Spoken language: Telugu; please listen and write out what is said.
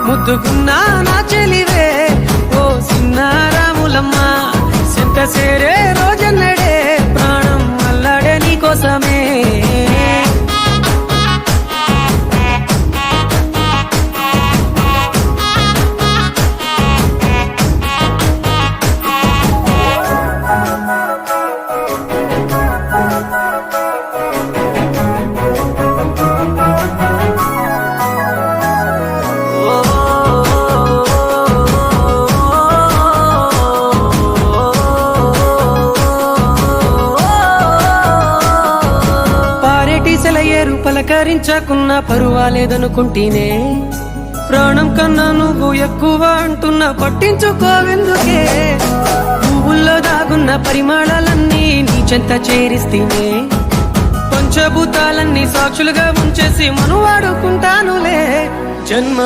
ముద్దుకున్నా నా చెలివే ఓ సిన్నారాములమ్మ సెంత సేరే రోజన్నడే ప్రాణం అల్లాడే నీకోసమే సెలయేరు పలకరించకున్న పరువాలేదనుకుంటేనే ప్రాణం కన్నా నువ్వు ఎక్కువ అంటున్నా పట్టించుకోవెందుకే పువ్వుల్లో దాగున్న పరిమాణాలన్నీ నీ చెంత చేరిస్తేనే పంచభూతాలన్నీ సాక్షులుగా ఉంచేసి మనువాడుకుంటానులే జన్మ